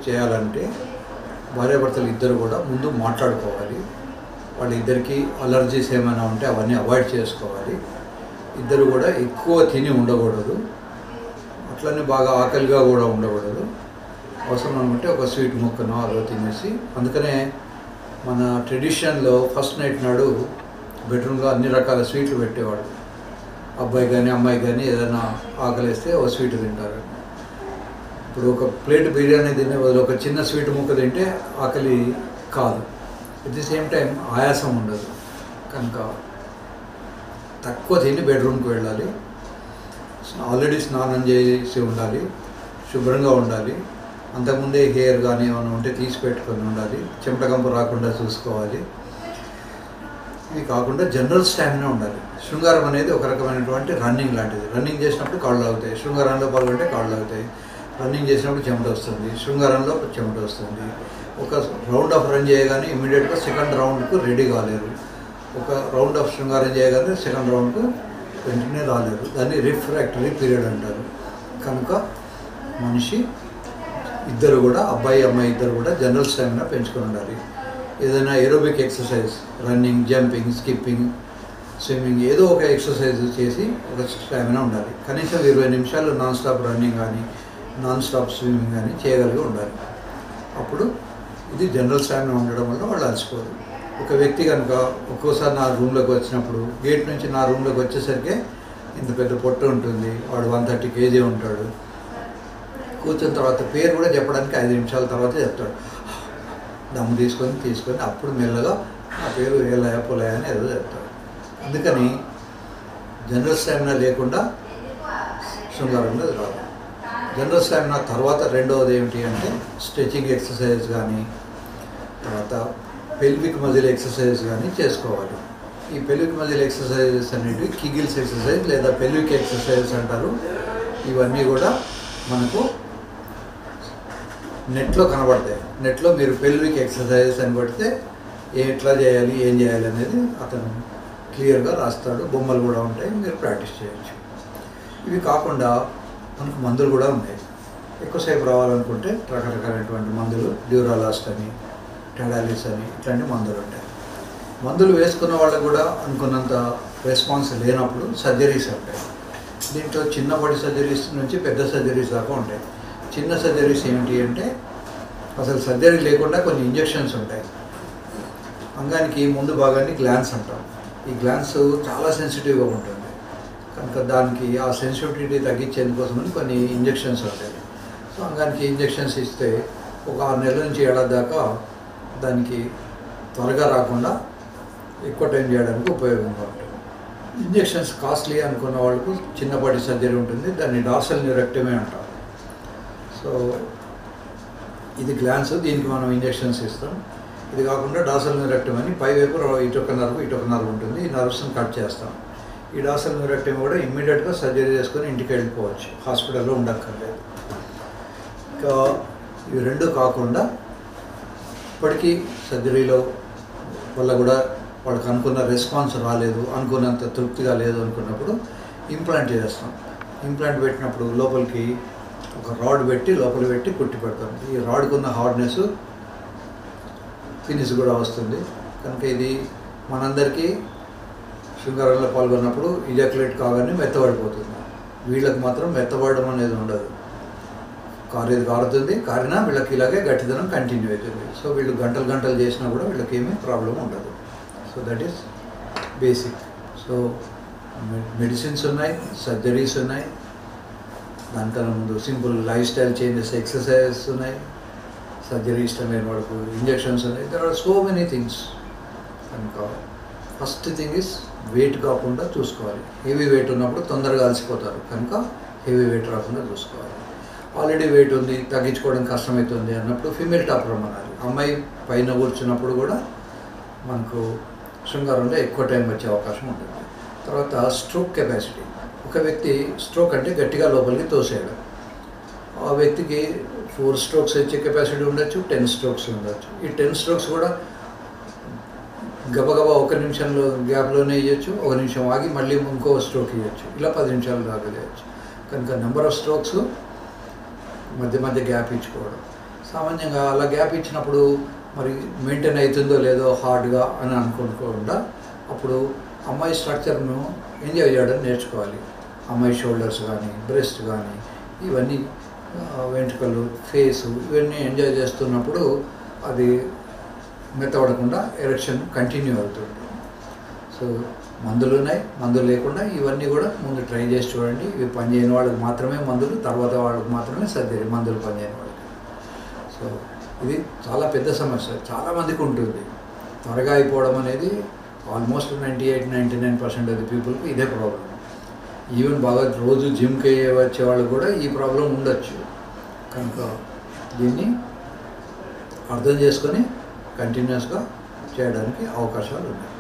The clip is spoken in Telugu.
చేయాలంటే భార్యాభర్తలు ఇద్దరు కూడా ముందు మాట్లాడుకోవాలి. వాళ్ళిద్దరికీ అలర్జీస్ ఏమైనా ఉంటే అవన్నీ అవాయిడ్ చేసుకోవాలి. ఇద్దరు కూడా ఎక్కువ తిని ఉండకూడదు, అట్లనే బాగా ఆకలిగా కూడా ఉండకూడదు. అవసరం అనుకుంటే ఒక స్వీట్ ముక్కనో అలా తినేసి, అందుకనే మన ట్రెడిషన్లో ఫస్ట్ నైట్ నాడు బెడ్రూమ్లో అన్ని రకాల స్వీట్లు పెట్టేవాడు. అబ్బాయి కానీ అమ్మాయి కానీ ఏదైనా ఆకలిస్తే ఒక స్వీట్ తింటారు. ఇప్పుడు ఒక ప్లేట్ బిర్యానీ తినే బదులు ఒక చిన్న స్వీట్ ముక్క తింటే ఆకలి కాదు, అట్ ది సేమ్ టైం ఆయాసం ఉండదు. కనుక తక్కువ తిని బెడ్రూమ్కి వెళ్ళాలి. ఆల్రెడీ స్నానం చేసి ఉండాలి, శుభ్రంగా ఉండాలి. అంతకుముందే హెయిర్ కానీ ఏమైనా ఉంటే తీసి పెట్టుకొని ఉండాలి, చెమటకంపు రాకుండా చూసుకోవాలి. ఇది కాకుండా జనరల్ స్టామినా ఉండాలి. శృంగారం అనేది ఒక రకమైనటువంటి రన్నింగ్ లాంటిది. రన్నింగ్ చేసినప్పుడు కాళ్ళు అవుతాయి, శృంగారంలో పాల్గొంటే కాళ్ళు అవుతాయి. రన్నింగ్ చేసినప్పుడు చెమట వస్తుంది, శృంగారంలో చెమట వస్తుంది. ఒక రౌండ్ ఆఫ్ రన్ చేయగానే ఇమీడియట్గా సెకండ్ రౌండ్కు రెడీ కాలేరు. ఒక రౌండ్ ఆఫ్ శృంగారం చేయగానే సెకండ్ రౌండ్కు వెంటనే రాలేరు. దాన్ని రిఫ్రాక్టరీ పీరియడ్ అంటారు. కనుక మనిషి ఇద్దరు కూడా, అబ్బాయి అమ్మాయి ఇద్దరు కూడా జనరల్ స్టామినా పెంచుకొని ఉండాలి. ఏదైనా aerobic exercise, running, jumping, skipping, swimming, ఏదో ఒక ఎక్సర్సైజ్ చేసి ఒక స్టామినా ఉండాలి. కనీసం 20 నిమిషాలు నాన్ స్టాప్ రన్నింగ్ కానీ నాన్ స్టాప్ స్విమ్మింగ్ కానీ చేయగలిగి ఉండాలి. అప్పుడు ఇది జనరల్ స్టామినా ఉండడం వల్ల వాళ్ళు అలసిపోరు. ఒక వ్యక్తి కనుక ఒక్కోసారి నా రూమ్లోకి వచ్చినప్పుడు, గేట్ నుంచి నా రూమ్లోకి వచ్చేసరికి ఇంత పెద్ద పొట్టు ఉంటుంది, వాడు 130 kg ఉంటాడు. కూర్చున్న తర్వాత పేరు కూడా చెప్పడానికి 5 నిమిషాల తర్వాత చెప్తాడు. దమ్ము తీసుకొని అప్పుడు మెల్లగా ఆ పేరు ఏలయ పొలయ అని ఏదో చెప్తాడు. అందుకని జనరల్ స్టామినా లేకుండా శృంగారంలో రాదు. జనరల్ స్టామినా తర్వాత రెండవది ఏమిటి అంటే స్ట్రెచింగ్ ఎక్సర్సైజ్ కానీ, తర్వాత పెల్విక్ మజిల్ ఎక్సర్సైజ్ కానీ చేసుకోవాలి. ఈ పెల్విక్ మజిల్ ఎక్సర్సైజెస్ అనేవి కిగిల్స్ ఎక్సర్సైజ్ లేదా పెల్విక్ ఎక్సర్సైజెస్ అంటారు. ఇవన్నీ కూడా మనకు నెట్లో కనబడతాయి. నెట్లో మీరు పెల్విక్ ఎక్సర్సైజెస్ అని పడితే ఎట్లా చేయాలి, ఏం చేయాలి అనేది అతను క్లియర్గా రాస్తాడు. బొమ్మలు కూడా ఉంటాయి, మీరు ప్రాక్టీస్ చేయొచ్చు. ఇవి కాకుండా మనకు మందులు కూడా ఉన్నాయి. ఎక్కువసేపు రావాలనుకుంటే రకరకాలైనటువంటి మందులు, డ్యూరాలాస్ట్ అని, టెడాలిస్ అని, ఇట్లాంటి మందులు ఉంటాయి. మందులు వేసుకున్న వాళ్ళకు కూడా అనుకున్నంత రెస్పాన్స్ లేనప్పుడు సర్జరీస్ ఉంటాయి. దీంట్లో చిన్నపాటి సర్జరీస్ నుంచి పెద్ద సర్జరీస్ దాకా ఉంటాయి. చిన్న సర్జరీస్ ఏమిటి అంటే అసలు సర్జరీ లేకుండా కొన్ని ఇంజెక్షన్స్ ఉంటాయి. అంగానికి ముందు భాగాన్ని గ్లాన్స్ అంటాం. ఈ గ్లాన్స్ చాలా సెన్సిటివ్గా ఉంటుంది. కనుక దానికి ఆ సెన్సిటివిటీ తగ్గించేందుకోసమని కొన్ని ఇంజెక్షన్స్ ఉంటాయి. సో అంగానికి ఇంజెక్షన్స్ ఇస్తే ఒక 6 నెలల నుంచి ఏడాది దాకా దానికి త్వరగా రాకుండా ఎక్కువ టైం చేయడానికి ఉపయోగంగా ఉంటుంది. ఇంజెక్షన్స్ కాస్ట్లీ అనుకున్న వాళ్ళకు చిన్నపాటి సర్జరీ ఉంటుంది, దాన్ని డార్సల్ న్యూరెక్టమీ అంటాం. సో ఇది గ్లాన్స్, దీనికి మనం ఇంజెక్షన్స్ ఇస్తాం. ఇది కాకుండా డార్సల్ న్యూరెక్టమీ అని పైవైపు ఇటొక నర్వ్ ఉంటుంది. ఈ నర్వ్స్ని కట్ చేస్తాం. ఈ డార్సల్ న్యూరెక్టమీ కూడా ఇమ్మీడియట్గా సర్జరీ చేసుకొని ఇంటికి వెళ్ళిపోవచ్చు, హాస్పిటల్లో ఉండక్కర్లేదు. ఇంకా ఇవి రెండు కాకుండా ఇప్పటికీ సర్జరీలో వల్ల కూడా వాళ్ళకి అనుకున్న రెస్పాన్స్ రాలేదు, అనుకున్నంత తృప్తిగా లేదు అనుకున్నప్పుడు ఇంప్లాంట్ చేస్తాం. ఇంప్లాంట్ పెట్టినప్పుడు లోపలికి ఒక రాడ్ పెట్టి లోపల పెట్టి కుట్టి పెడతాం. ఈ రాడ్కున్న హార్డ్నెస్ ఫినిష్ కూడా వస్తుంది. కనుక ఇది మనందరికీ శృంగారంలో పాల్గొన్నప్పుడు ఇజాక్యులేట్ కాగానే మెత్తబడిపోతుంది. వీళ్ళకి మాత్రం మెత్తబడడం అనేది ఉండదు. కారేది కారుతుంది, కారినా వీళ్ళకి ఇలాగే గట్టిదనం కంటిన్యూ అవుతుంది. సో వీళ్ళు గంటలు చేసినా కూడా వీళ్ళకి ఏమీ ప్రాబ్లం ఉండదు. So that is basic. So medicines ఉన్నాయి, సర్జరీస్ ఉన్నాయి, దానికన్నా ముందు simple lifestyle changes, exercises ఉన్నాయి, సర్జరీ ఇష్టం లేని వాళ్ళకు ఇంజెక్షన్స్ ఉన్నాయి. There are so many things. కనుక ఫస్ట్ థింగ్ ఇస్ వెయిట్ కాకుండా చూసుకోవాలి. హెవీ వెయిట్ ఉన్నప్పుడు తొందరగా అలసిపోతారు, కనుక హెవీ వెయిట్ రాకుండా చూసుకోవాలి. ఆల్రెడీ వెయిట్ ఉంది, తగ్గించుకోవడం కష్టమవుతుంది అన్నప్పుడు ఫీమేల్ టాపర్ అనాలి. అమ్మాయి పైన కూర్చున్నప్పుడు కూడా మనకు శృంగారంలో ఎక్కువ టైం వచ్చే అవకాశం ఉంటుంది. తర్వాత స్ట్రోక్ కెపాసిటీ. ఒక వ్యక్తి స్ట్రోక్ అంటే గట్టిగా లోపలికి తోసేయడం. ఆ వ్యక్తికి 4 strokes వచ్చే కెపాసిటీ ఉండొచ్చు, 10 strokes ఉండొచ్చు. ఈ 10 strokes కూడా గబగబా 1 నిమిషంలో గ్యాప్లోనే ఇవ్వచ్చు, 1 నిమిషం ఆగి మళ్ళీ ఇంకో స్ట్రోక్ ఇవ్వచ్చు. ఇలా 10 నిమిషాలు దాకా చేయవచ్చు. కనుక నెంబర్ ఆఫ్ స్ట్రోక్స్, మధ్య గ్యాప్ ఇచ్చుకోవడం. సామాన్యంగా అలా గ్యాప్ ఇచ్చినప్పుడు మరి మెయింటైన్ అవుతుందో లేదో హార్డ్గా అని అనుకోకుండా అప్పుడు అమ్మాయి స్ట్రక్చర్ను ఎంజాయ్ చేయడం నేర్చుకోవాలి. అమ్మాయి షోల్డర్స్ కానీ బ్రెస్ట్ కానీ ఇవన్నీ వెంట్రుకలు ఫేసు ఇవన్నీ ఎంజాయ్ చేస్తున్నప్పుడు అది మెత్తబడకుండా ఎరెక్షన్ కంటిన్యూ అవుతుంది. సో మందులు ఉన్నాయి, మందులు లేకుండా ఇవన్నీ కూడా ముందు ట్రై చేసి చూడండి. ఇవి పనిచేయని వాళ్ళకి మాత్రమే మందులు, తర్వాత వాళ్ళకి మాత్రమే సర్జరీ, మందులు పనిచేయని వాళ్ళకి. సో ఇది చాలా పెద్ద సమస్య, చాలామందికి ఉంటుంది. త్వరగా అయిపోవడం అనేది ఆల్మోస్ట్ 98-99% ఆఫ్ ది పీపుల్కి ఇదే ప్రాబ్లం. ఈవెన్ బాగా రోజు జిమ్కి వచ్చే వాళ్ళు కూడా ఈ ప్రాబ్లం ఉండొచ్చు. కనుక దీన్ని అర్థం చేసుకొని కంటిన్యూస్గా చేయడానికి అవకాశాలు ఉన్నాయి.